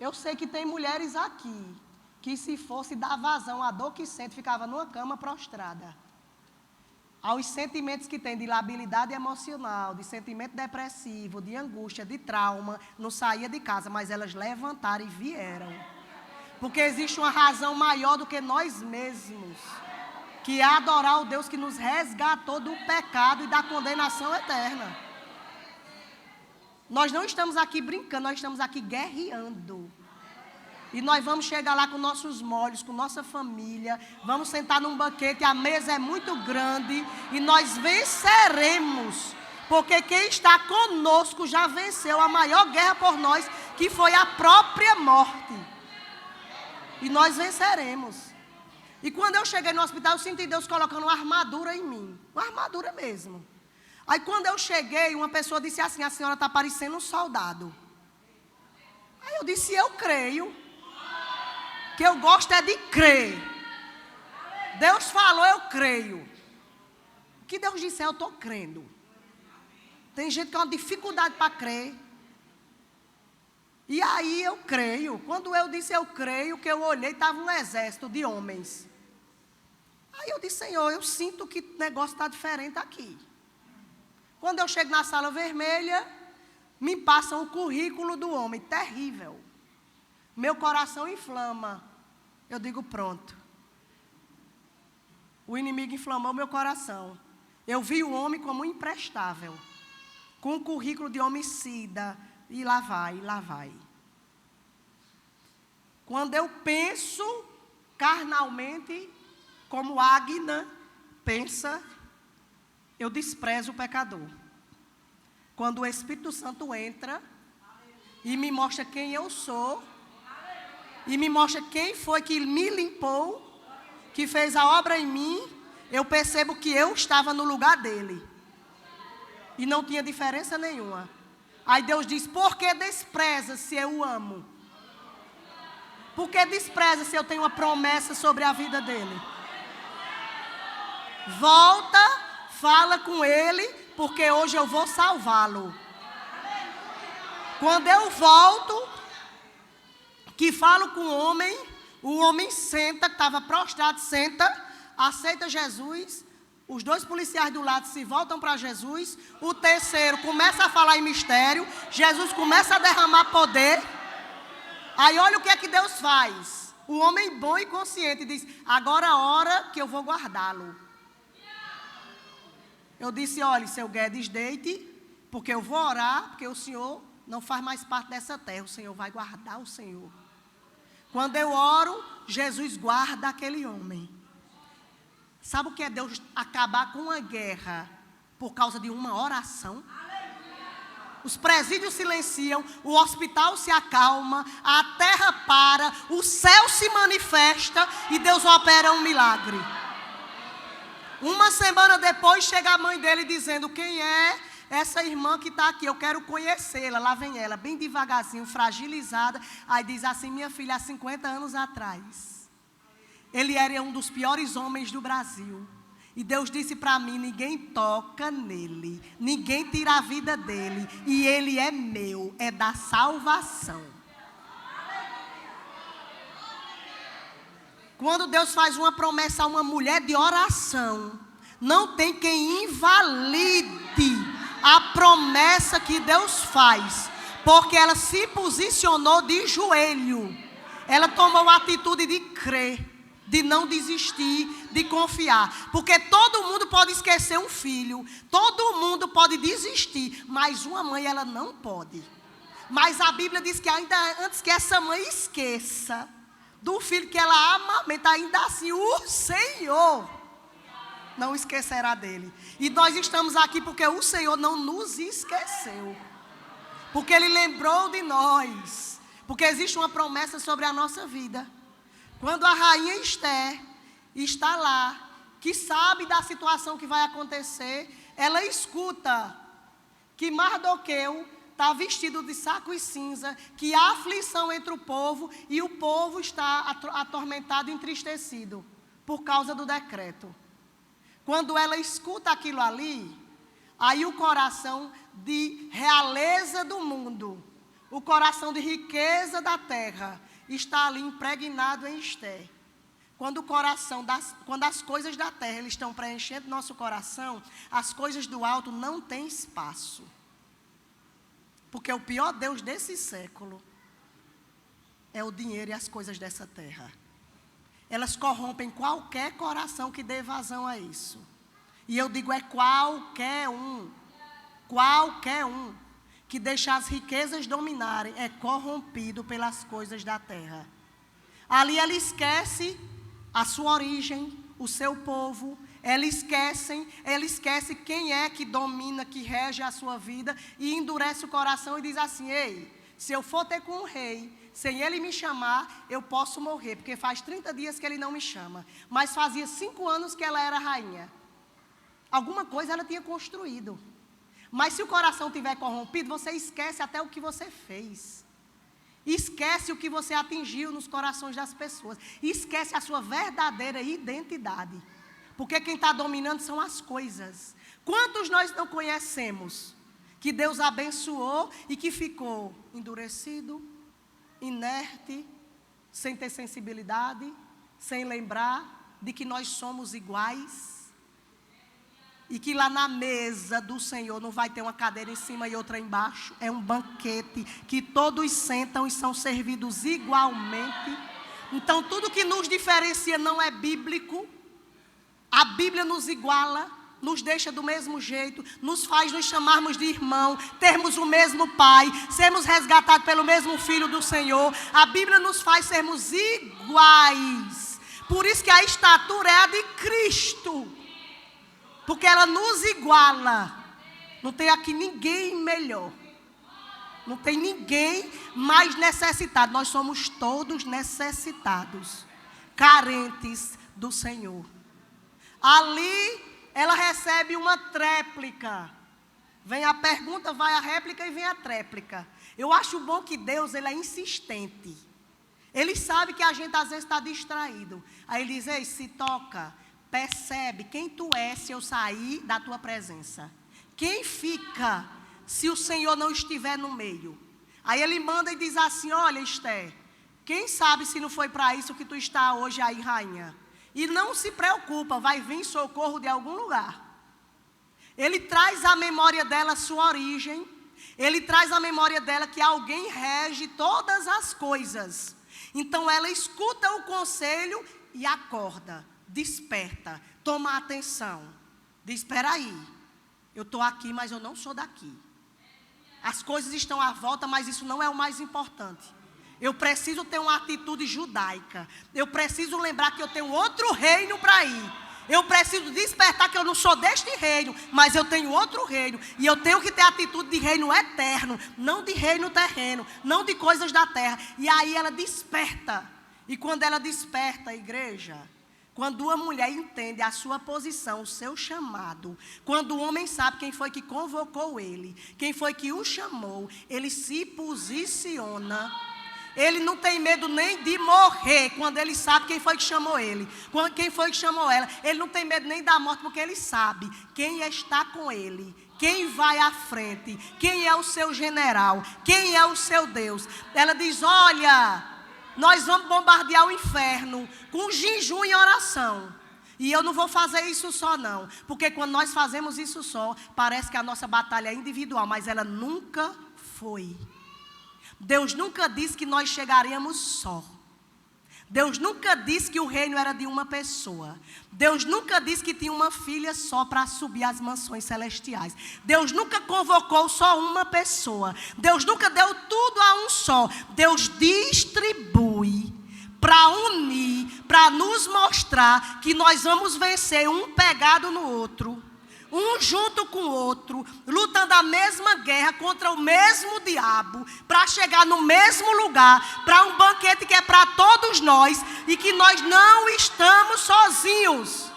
S1: Eu sei que tem mulheres aqui, que se fosse dar vazão à dor que sente, ficava numa cama prostrada. Aos sentimentos que tem de labilidade emocional, de sentimento depressivo, de angústia, de trauma, não saía de casa, mas elas levantaram e vieram. Porque existe uma razão maior do que nós mesmos, que é adorar o Deus que nos resgatou do pecado e da condenação eterna. Nós não estamos aqui brincando, nós estamos aqui guerreando. E nós vamos chegar lá com nossos molhos, com nossa família, vamos sentar num banquete, a mesa é muito grande e nós venceremos. Porque quem está conosco já venceu a maior guerra por nós, que foi a própria morte. E nós venceremos. E quando eu cheguei no hospital, eu senti Deus colocando uma armadura em mim. Uma armadura mesmo. Aí quando eu cheguei, uma pessoa disse assim: a senhora está parecendo um soldado. Aí eu disse: eu creio. Que eu gosto é de crer. Deus falou, eu creio. O que Deus disser, eu estou crendo. Tem gente que tem uma dificuldade para crer. E aí eu creio. Quando eu disse eu creio, que eu olhei, estava um exército de homens. Aí eu disse: Senhor, eu sinto que o negócio está diferente aqui. Quando eu chego na sala vermelha, me passam o currículo do homem, terrível. Meu coração inflama. Eu digo: pronto. O inimigo inflamou meu coração. Eu vi o homem como imprestável, com um currículo de homicida, e lá vai, e lá vai. Quando eu penso carnalmente, como Águina pensa, eu desprezo o pecador. Quando o Espírito Santo entra e me mostra quem eu sou, e me mostra quem foi que me limpou, que fez a obra em mim, eu percebo que eu estava no lugar dele. E não tinha diferença nenhuma. Aí Deus diz: por que despreza se eu o amo? Por que despreza se eu tenho uma promessa sobre a vida dele? Volta, fala com ele, porque hoje eu vou salvá-lo. Quando eu volto, que falo com o homem senta, que estava prostrado, senta, aceita Jesus, Os 2 policiais do lado se voltam para Jesus. O terceiro começa a falar em mistério. Jesus começa a derramar poder. Aí olha o que é que Deus faz. O homem bom e consciente diz: agora é a hora que eu vou guardá-lo. Eu disse: olha, seu Guedes, deite, porque eu vou orar, porque o Senhor não faz mais parte dessa terra. O Senhor vai guardar o Senhor. Quando eu oro, Jesus guarda aquele homem. Sabe o que é Deus acabar com uma guerra por causa de uma oração? Os presídios silenciam, o hospital se acalma, a terra para, o céu se manifesta e Deus opera um milagre. Uma semana depois chega a mãe dele dizendo: quem é essa irmã que está aqui? Eu quero conhecê-la. Lá vem ela, bem devagarzinho, fragilizada. Aí diz assim: minha filha, há 50 anos atrás, ele era um dos piores homens do Brasil. E Deus disse para mim: ninguém toca nele, ninguém tira a vida dele. E ele é meu, é da salvação. Quando Deus faz uma promessa a uma mulher de oração, não tem quem invalide a promessa que Deus faz. Porque ela se posicionou de joelho. Ela tomou a atitude de crer, de não desistir, de confiar. Porque todo mundo pode esquecer um filho, todo mundo pode desistir, mas uma mãe ela não pode. Mas a Bíblia diz que ainda antes que essa mãe esqueça do filho que ela amamenta, ainda assim o Senhor não esquecerá dele. E nós estamos aqui porque o Senhor não nos esqueceu, porque Ele lembrou de nós, porque existe uma promessa sobre a nossa vida. Quando a rainha Esther está lá, que sabe da situação que vai acontecer, ela escuta que Mardoqueu está vestido de saco e cinza, que há aflição entre o povo e o povo está atormentado e entristecido por causa do decreto. Quando ela escuta aquilo ali, aí o coração de realeza do mundo, o coração de riqueza da terra, está ali impregnado em Esther. Quando as coisas da terra eles estão preenchendo nosso coração, as coisas do alto não têm espaço. Porque o pior Deus desse século é o dinheiro e as coisas dessa terra. Elas corrompem qualquer coração que dê vazão a isso. E eu digo, é qualquer um que deixa as riquezas dominarem, é corrompido pelas coisas da terra. Ali ela esquece a sua origem, o seu povo, ela esquece quem é que domina, que rege a sua vida, e endurece o coração e diz assim: ei, se eu for ter com um rei, sem ele me chamar, eu posso morrer, porque faz 30 dias que ele não me chama, mas fazia 5 anos que ela era rainha. Alguma coisa ela tinha construído. Mas se o coração estiver corrompido, você esquece até o que você fez. Esquece o que você atingiu nos corações das pessoas. Esquece a sua verdadeira identidade. Porque quem está dominando são as coisas. Quantos nós não conhecemos que Deus abençoou e que ficou endurecido, inerte, sem ter sensibilidade, sem lembrar de que nós somos iguais? E que lá na mesa do Senhor não vai ter uma cadeira em cima e outra embaixo. É um banquete que todos sentam e são servidos igualmente. Então tudo que nos diferencia não é bíblico. A Bíblia nos iguala, nos deixa do mesmo jeito, nos faz nos chamarmos de irmão, termos o mesmo Pai, sermos resgatados pelo mesmo Filho do Senhor. A Bíblia nos faz sermos iguais. Por isso que a estatura é a de Cristo. Porque ela nos iguala. Não tem aqui ninguém melhor. Não tem ninguém mais necessitado. Nós somos todos necessitados, carentes do Senhor. Ali ela recebe uma tréplica. Vem a pergunta, vai a réplica e vem a tréplica. Eu acho bom que Deus, Ele é insistente. Ele sabe que a gente às vezes está distraído. Aí Ele diz: ei, se toca. Percebe quem tu és se eu sair da tua presença. Quem fica se o Senhor não estiver no meio? Aí ele manda e diz assim: olha, Esther, quem sabe se não foi para isso que tu está hoje aí, rainha? E não se preocupa, vai vir socorro de algum lugar. Ele traz à memória dela a sua origem. Ele traz à memória dela que alguém rege todas as coisas. Então ela escuta o conselho e acorda, desperta, toma atenção. Diz, espera aí, eu estou aqui, mas eu não sou daqui. As coisas estão à volta, mas isso não é o mais importante. Eu preciso ter uma atitude judaica. Eu preciso lembrar que eu tenho outro reino para ir. Eu preciso despertar que eu não sou deste reino, mas eu tenho outro reino. E eu tenho que ter atitude de reino eterno, não de reino terreno, não de coisas da terra. E aí ela desperta. E quando ela desperta, igreja, quando uma mulher entende a sua posição, o seu chamado, quando o homem sabe quem foi que convocou ele, quem foi que o chamou, ele se posiciona. Ele não tem medo nem de morrer quando ele sabe quem foi que chamou ele, quem foi que chamou ela. Ele não tem medo nem da morte porque ele sabe quem está com ele, quem vai à frente, quem é o seu general, quem é o seu Deus. Ela diz, olha, nós vamos bombardear o inferno com jejum e oração. E eu não vou fazer isso só não, porque quando nós fazemos isso só, parece que a nossa batalha é individual, mas ela nunca foi. Deus nunca disse que nós chegaríamos só. Deus nunca disse que o reino era de uma pessoa. Deus nunca disse que tinha uma filha só para subir as mansões celestiais. Deus nunca convocou só uma pessoa. Deus nunca deu tudo a um só. Deus distribui para unir, para nos mostrar que nós vamos vencer um pegado no outro. Um junto com o outro, lutando a mesma guerra contra o mesmo diabo, para chegar no mesmo lugar, para um banquete que é para todos nós e que nós não estamos sozinhos.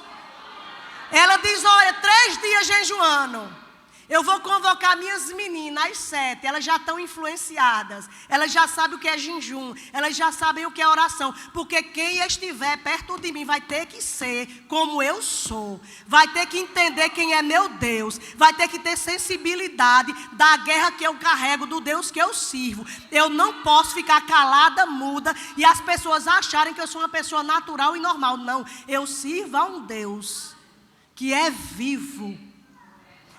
S1: Ela diz, olha, 3 dias jejuando. Eu vou convocar minhas meninas às 7, elas já estão influenciadas, elas já sabem o que é jejum, elas já sabem o que é oração, porque quem estiver perto de mim vai ter que ser como eu sou, vai ter que entender quem é meu Deus, vai ter que ter sensibilidade da guerra que eu carrego, do Deus que eu sirvo. Eu não posso ficar calada, muda, e as pessoas acharem que eu sou uma pessoa natural e normal. Não, eu sirvo a um Deus que é vivo.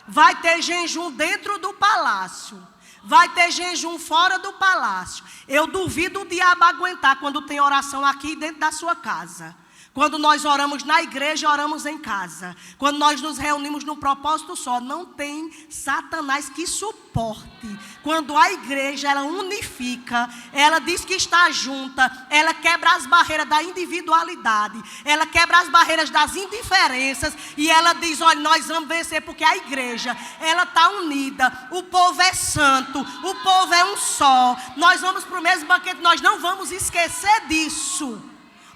S1: Vai ter jejum dentro do palácio. Vai ter jejum fora do palácio. Eu duvido o diabo aguentar quando tem oração aqui dentro da sua casa. Quando nós oramos na igreja, oramos em casa. Quando nós nos reunimos num propósito só, não tem Satanás que suporte. Quando a igreja, ela unifica, ela diz que está junta, ela quebra as barreiras da individualidade, ela quebra as barreiras das indiferenças e ela diz, olha, nós vamos vencer porque a igreja, ela está unida, o povo é santo, o povo é um só. Nós vamos para o mesmo banquete, nós não vamos esquecer disso.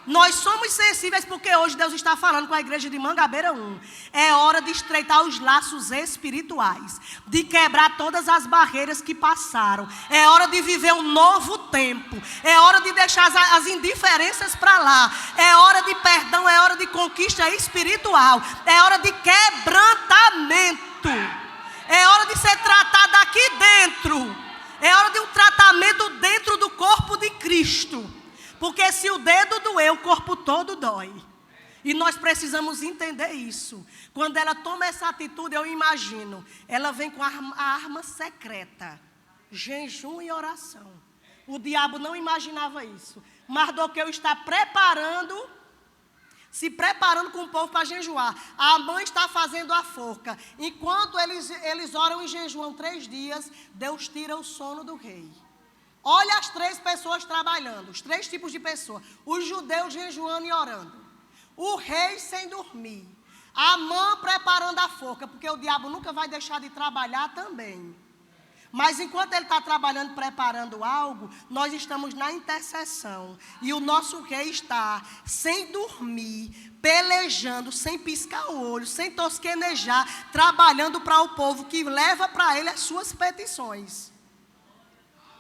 S1: Nós somos sensíveis porque hoje Deus está falando com a igreja de Mangabeira 1. É hora de estreitar os laços espirituais, de quebrar todas as barreiras que passaram. É hora de viver um novo tempo. É hora de deixar as indiferenças para lá. É hora de perdão, é hora de conquista espiritual. É hora de quebrantamento. É hora de ser tratada aqui dentro. É hora de um tratamento dentro do corpo de Cristo. Porque se o dedo doer, o corpo todo dói. E nós precisamos entender isso. Quando ela toma essa atitude, eu imagino, ela vem com a arma secreta. Jejum e oração. O diabo não imaginava isso. Mardoqueu está se preparando com o povo para jejuar. A mãe está fazendo a forca. Enquanto eles oram e jejuam 3 dias, Deus tira o sono do rei. Olha as 3 pessoas trabalhando, os 3 tipos de pessoas. Os judeus jejuando e orando. O rei sem dormir. A mãe preparando a forca, porque o diabo nunca vai deixar de trabalhar também. Mas enquanto ele está trabalhando, preparando algo, nós estamos na intercessão. E o nosso rei está sem dormir, pelejando, sem piscar o olho, sem tosquenejar, trabalhando para o povo que leva para ele as suas petições.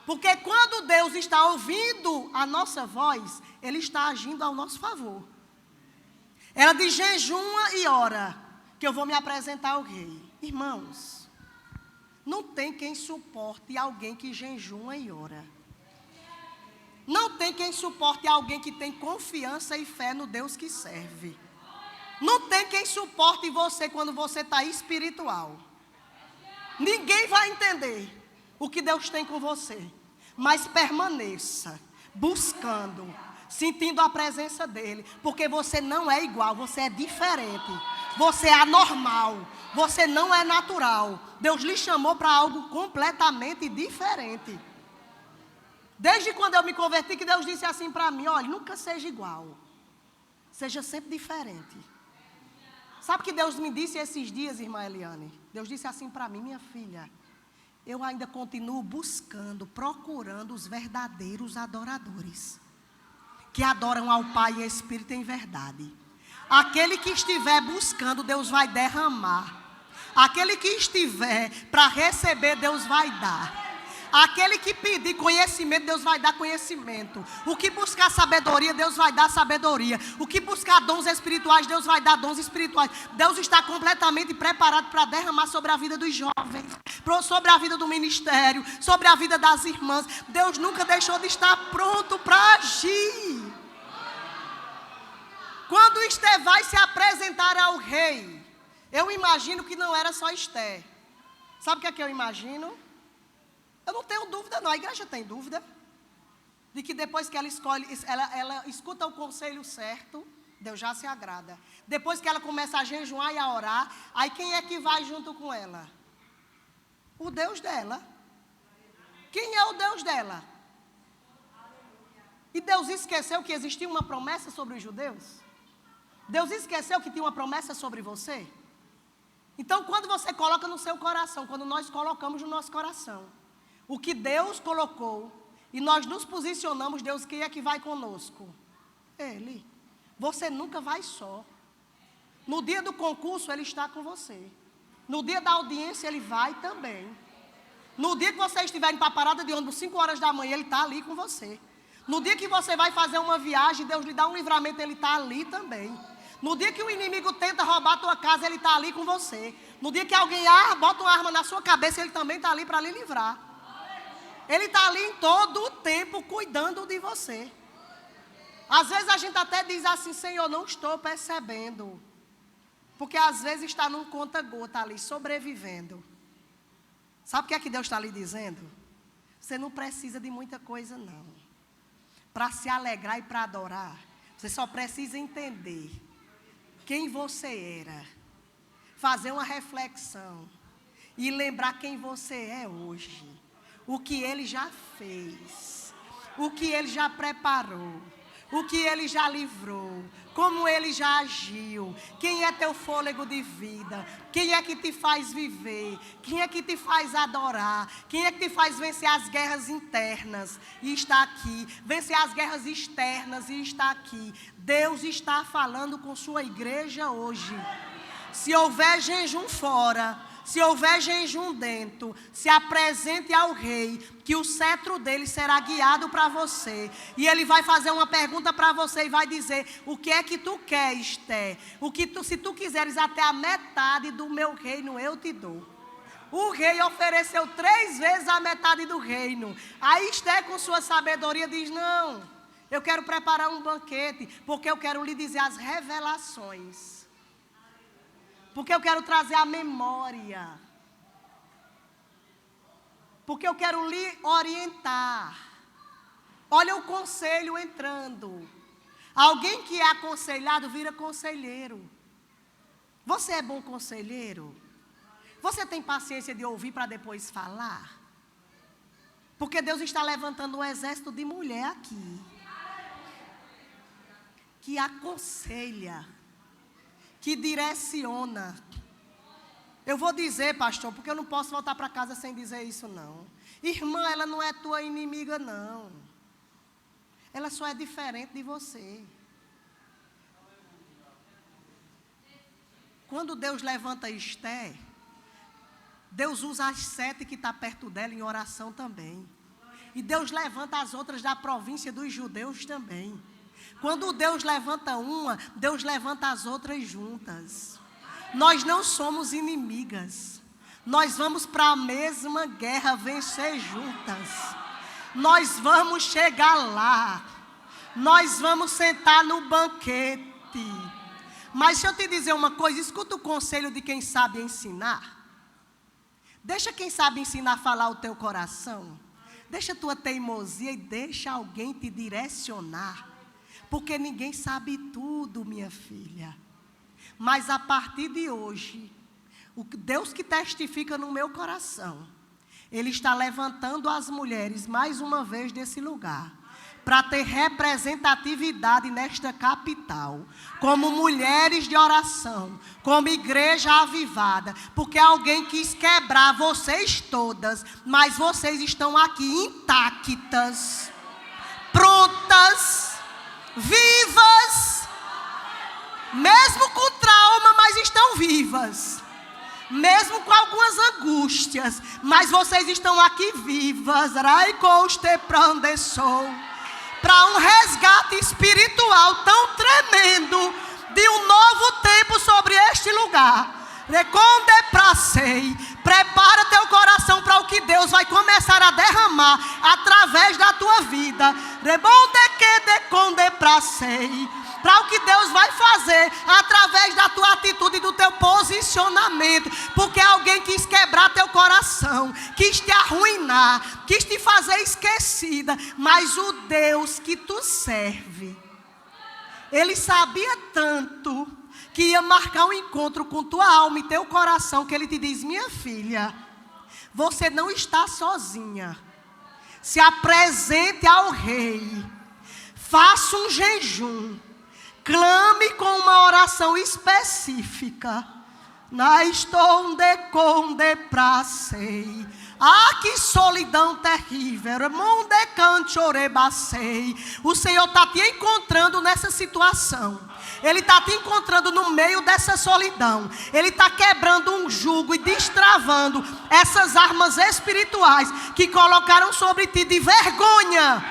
S1: Porque quando Deus está ouvindo a nossa voz, Ele está agindo ao nosso favor. Ela diz, jejuma e ora, que eu vou me apresentar ao rei. Irmãos, não tem quem suporte alguém que jejuma e ora. Não tem quem suporte alguém que tem confiança e fé no Deus que serve. Não tem quem suporte você quando você está espiritual. Ninguém vai entender o que Deus tem com você. Mas permaneça buscando, sentindo a presença dEle. Porque você não é igual, você é diferente. Você é anormal, você não é natural. Deus lhe chamou para algo completamente diferente. Desde quando eu me converti, que Deus disse assim para mim: olha, nunca seja igual. Seja sempre diferente. Sabe o que Deus me disse esses dias, irmã Eliane? Deus disse assim para mim: minha filha, eu ainda continuo buscando, procurando os verdadeiros adoradores. Que adoram ao Pai em espírito e em verdade. Aquele que estiver buscando, Deus vai derramar. Aquele que estiver para receber, Deus vai dar. Aquele que pedir conhecimento, Deus vai dar conhecimento. O que buscar sabedoria, Deus vai dar sabedoria. O que buscar dons espirituais, Deus vai dar dons espirituais. Deus está completamente preparado para derramar sobre a vida dos jovens, sobre a vida do ministério, sobre a vida das irmãs. Deus nunca deixou de estar pronto para agir. Quando Esther vai se apresentar ao rei, eu imagino que não era só Esther. Sabe o que é que eu imagino? Eu não tenho dúvida não, a igreja tem dúvida de que depois que ela escolhe, ela escuta o conselho certo, Deus já se agrada. Depois que ela começa a jejuar e a orar, aí quem é que vai junto com ela? O Deus dela. Quem é o Deus dela? E Deus esqueceu que existia uma promessa sobre os judeus? Deus esqueceu que tinha uma promessa sobre você? Então, quando você coloca no seu coração, quando nós colocamos no nosso coração, o que Deus colocou, e nós nos posicionamos, Deus, quem é que vai conosco? Ele. Você nunca vai só. No dia do concurso, Ele está com você. No dia da audiência, Ele vai também. No dia que você estiver indo para a parada de ônibus, 5 horas da manhã, Ele está ali com você. No dia que você vai fazer uma viagem, Deus lhe dá um livramento, Ele está ali também. No dia que o inimigo tenta roubar a tua casa, Ele está ali com você. No dia que alguém bota uma arma na sua cabeça, Ele também está ali para lhe livrar. Ele está ali em todo o tempo cuidando de você. Às vezes a gente até diz assim: Senhor, não estou percebendo. Porque às vezes está num conta-gota ali, sobrevivendo. Sabe o que é que Deus está lhe dizendo? Você não precisa de muita coisa não. Para se alegrar e para adorar, você só precisa entender quem você era. Fazer uma reflexão. E lembrar quem você é hoje. O que Ele já fez, o que Ele já preparou, o que Ele já livrou, como Ele já agiu, quem é teu fôlego de vida, quem é que te faz viver, quem é que te faz adorar, quem é que te faz vencer as guerras internas e está aqui, vencer as guerras externas e está aqui. Deus está falando com sua igreja hoje. Se houver jejum fora, se houver jejum dentro, se apresente ao rei, que o cetro dele será guiado para você. E ele vai fazer uma pergunta para você e vai dizer: o que é que tu quer, Esther? Se tu quiseres até a metade do meu reino, eu te dou. O rei ofereceu 3 vezes a metade do reino. Aí Esther, com sua sabedoria, diz: não, eu quero preparar um banquete, porque eu quero lhe dizer as revelações. Porque eu quero trazer a memória. Porque eu quero lhe orientar. Olha o conselho entrando. Alguém que é aconselhado vira conselheiro. Você é bom conselheiro? Você tem paciência de ouvir para depois falar? Porque Deus está levantando um exército de mulher aqui. Que aconselha. Que direciona. Eu vou dizer, pastor, porque eu não posso voltar para casa sem dizer isso não. Irmã, ela não é tua inimiga não. Ela só é diferente de você. Quando Deus levanta Esther, Deus usa as 7 que está perto dela em oração também. E Deus levanta as outras da província dos judeus também. Quando Deus levanta uma, Deus levanta as outras juntas. Nós não somos inimigas. Nós vamos para a mesma guerra vencer juntas. Nós vamos chegar lá. Nós vamos sentar no banquete. Mas deixa eu te dizer uma coisa, escuta o conselho de quem sabe ensinar. Deixa quem sabe ensinar falar o teu coração. Deixa a tua teimosia e deixa alguém te direcionar. Porque ninguém sabe tudo, minha filha. Mas a partir de hoje, o Deus que testifica no meu coração, Ele está levantando as mulheres mais uma vez desse lugar, para ter representatividade nesta capital, como mulheres de oração, como igreja avivada, porque alguém quis quebrar vocês todas, mas vocês estão aqui intactas, prontas, vivas, mesmo com trauma, mas estão vivas. Mesmo com algumas angústias, mas vocês estão aqui vivas, para um resgate espiritual tão tremendo, de um novo tempo sobre este lugar. Prepara teu coração para o que Deus vai começar a derramar através da tua vida. Para o que Deus vai fazer através da tua atitude e do teu posicionamento. Porque alguém quis quebrar teu coração, quis te arruinar, quis te fazer esquecida. Mas o Deus que tu serve, Ele sabia tanto que ia marcar um encontro com tua alma e teu coração, que Ele te diz: minha filha, você não está sozinha. Se apresente ao Rei, faça um jejum, clame com uma oração específica. Ah, que solidão terrível. O Senhor está te encontrando nessa situação. Ele está te encontrando no meio dessa solidão. Ele está quebrando um jugo e destravando essas armas espirituais que colocaram sobre ti de vergonha.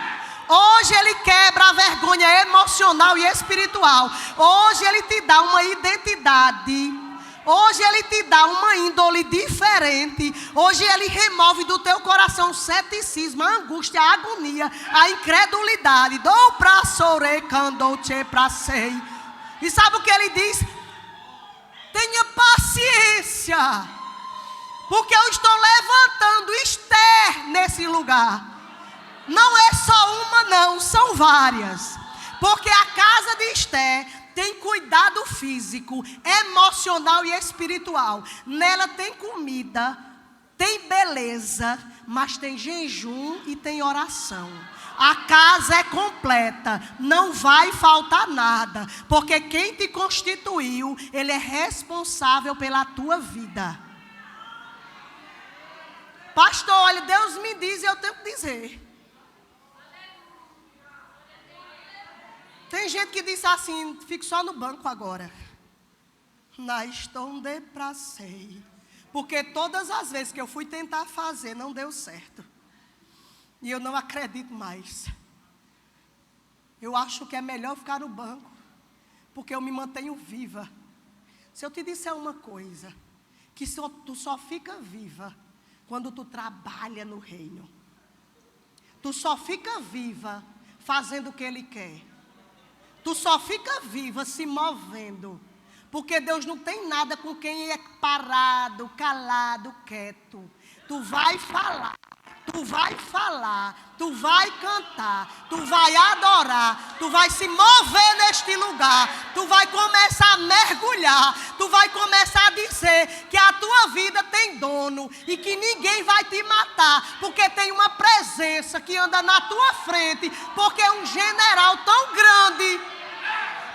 S1: Hoje Ele quebra a vergonha emocional e espiritual. Hoje Ele te dá uma identidade. Hoje Ele te dá uma índole diferente. Hoje Ele remove do teu coração o ceticismo, a angústia, a agonia, a incredulidade. E sabe o que Ele diz? Tenha paciência, porque eu estou levantando Esther nesse lugar. Não é só uma, não, são várias. Porque a casa de Esther tem cuidado físico, emocional e espiritual. Nela tem comida, tem beleza, mas tem jejum e tem oração. A casa é completa, não vai faltar nada, porque quem te constituiu, Ele é responsável pela tua vida. Pastor, olha, Deus me diz e eu tenho que dizer. Tem gente que diz assim: fico só no banco agora. Porque todas as vezes que eu fui tentar fazer, não deu certo. E eu não acredito mais. Eu acho que é melhor ficar no banco, porque eu me mantenho viva. Se eu te disser uma coisa, que tu só fica viva quando tu trabalha no reino. Tu só fica viva fazendo o que Ele quer. Tu só fica viva se movendo. Porque Deus não tem nada com quem é parado, calado, quieto. Tu vai falar, tu vai falar, tu vai cantar, tu vai adorar, tu vai se mover neste lugar, tu vai começar a mergulhar, tu vai começar a dizer que a tua vida tem dono e que ninguém vai te matar, porque tem uma presença que anda na tua frente, porque é um general tão grande,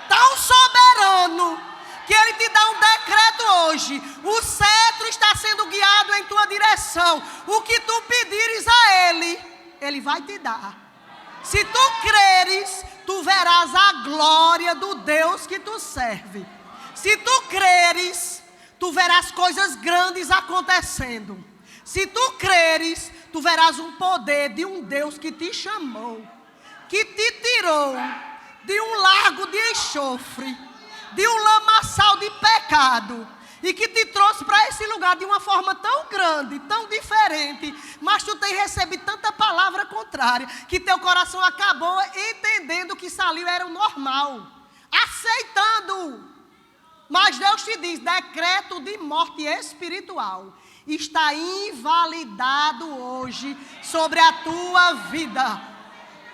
S1: tão soberano, que Ele te dá um decreto hoje. O cetro está sendo guiado em tua direção. O que tu pedires a Ele, Ele vai te dar. Se tu creres, tu verás a glória do Deus que tu serve. Se tu creres, tu verás coisas grandes acontecendo. Se tu creres, tu verás um poder de um Deus que te chamou, que te tirou de um lago de enxofre, de um lamaçal de pecado, e que te trouxe para esse lugar de uma forma tão grande, tão diferente, mas tu tem recebido tanta palavra contrária, que teu coração acabou entendendo que salir era o normal, aceitando. Mas Deus te diz, decreto de morte espiritual está invalidado hoje sobre a tua vida.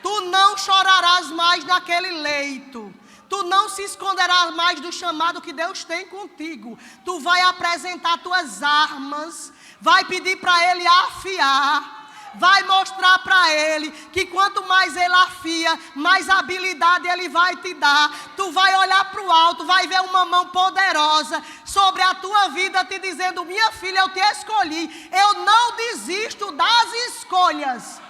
S1: Tu não chorarás mais naquele leito. Tu não se esconderás mais do chamado que Deus tem contigo. Tu vai apresentar tuas armas, vai pedir para Ele afiar, vai mostrar para Ele que quanto mais Ele afia, mais habilidade Ele vai te dar. Tu vai olhar para o alto, vai ver uma mão poderosa sobre a tua vida te dizendo, minha filha, eu te escolhi. Eu não desisto das escolhas.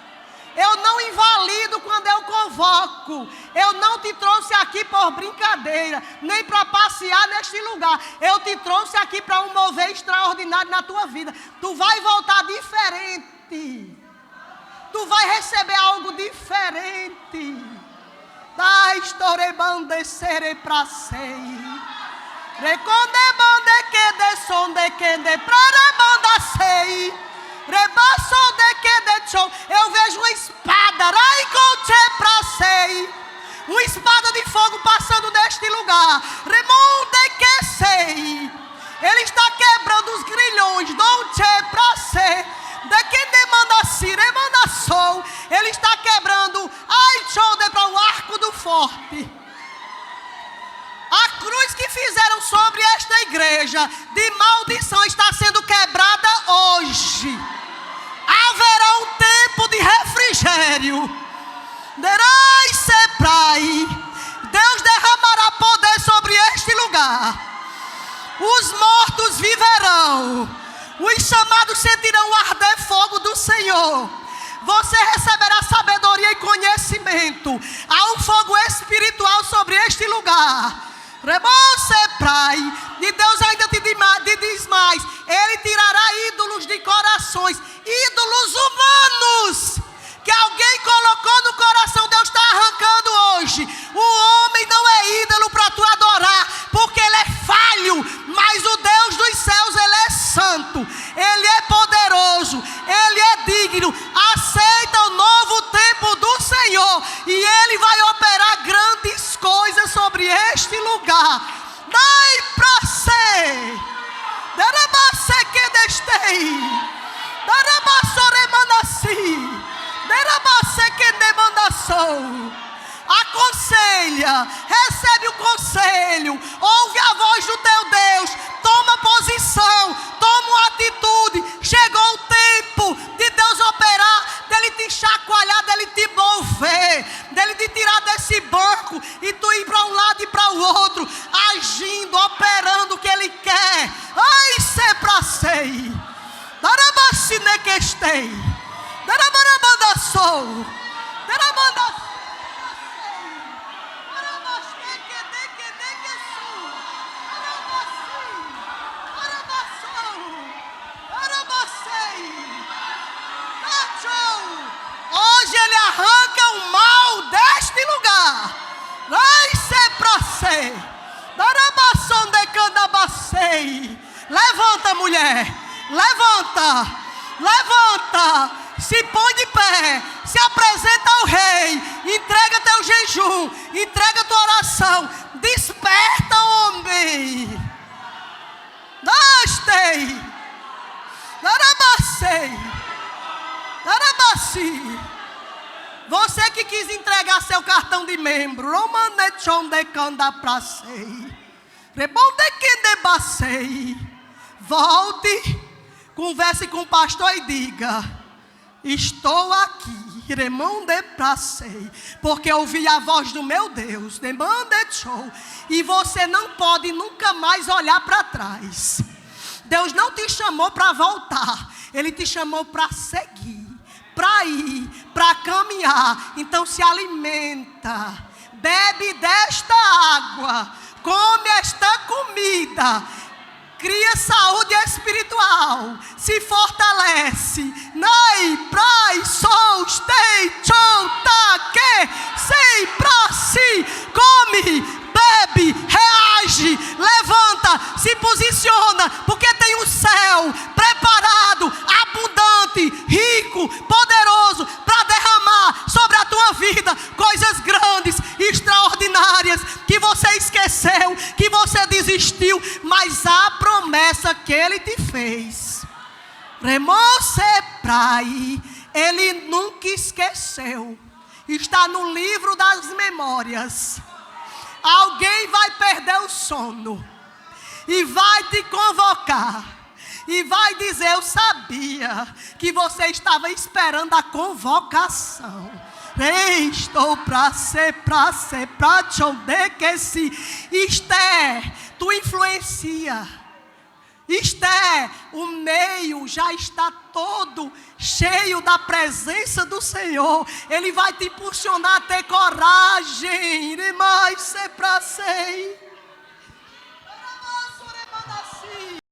S1: Eu não invalido quando eu convoco. Eu não te trouxe aqui por brincadeira, nem para passear neste lugar. Eu te trouxe aqui para um mover extraordinário na tua vida. Tu vai voltar diferente. Tu vai receber algo diferente. Da estorebande sere prasei. Reconde bande que de sonde que de prarebanda sei. Eu vejo uma espada, uma espada de fogo passando neste lugar. Ele está quebrando os grilhões. Ele está quebrando para o arco do forte. A cruz que fizeram sobre esta igreja de maldição está sendo quebrada hoje. Haverá um tempo de refrigério. Deus derramará poder sobre este lugar. Os mortos viverão. Os chamados sentirão o arder fogo do Senhor. Você receberá sabedoria e conhecimento. Há um fogo espiritual sobre este lugar. E Deus ainda te diz mais. Ele tirará ídolos de corações, ídolos humanos que alguém colocou no coração. Deus está arrancando hoje. O homem não é ídolo para tu adorar, porque ele é falho, mas o Deus dos céus, ele é santo, ele é poderoso, ele é digno. Aceita o novo tempo do Senhor e ele vai operar grandes coisas sobre este lugar. Dai para ser, darabase que destei, darabasore manasi, darabase que demandação. Aconselha, recebe o conselho, ouve a voz do teu Deus, toma posição, toma uma atitude. Chegou o tempo de Deus operar, dele te chacoalhar, dele te mover, dele te tirar desse banco e tu ir para um lado e para o outro, agindo, operando o que ele quer. Ai, se pra sei, darabacine que estei, darabandaçou, darabandaçou. Hoje ele arranca o mal deste lugar. Levanta, mulher. Levanta. Levanta. Se põe de pé. Se apresenta ao rei. Entrega teu jejum. Entrega tua oração. Desperta, homem. Dastei. Darabacei. Darabassi. Você que quis entregar seu cartão de membro, volte, converse com o pastor e diga: estou aqui, porque ouvi a voz do meu Deus, e você não pode nunca mais olhar para trás. Deus não te chamou para voltar, Ele te chamou para seguir, para ir, para caminhar. Então se alimenta, bebe desta água, come esta comida, cria saúde espiritual, se fortalece. Nai, prai, sous, tei, chou, taque, sei, pra si, come, bebe, reage, levanta, se posiciona, Remocebrai, ele nunca esqueceu. Está no livro das memórias. Alguém vai perder o sono e vai te convocar e vai dizer: eu sabia que você estava esperando a convocação. Estou para te onde que se. Esther, tu influencia. Esther, o meio já está todo cheio da presença do Senhor. Ele vai te impulsionar a ter coragem. Mais ser para ser.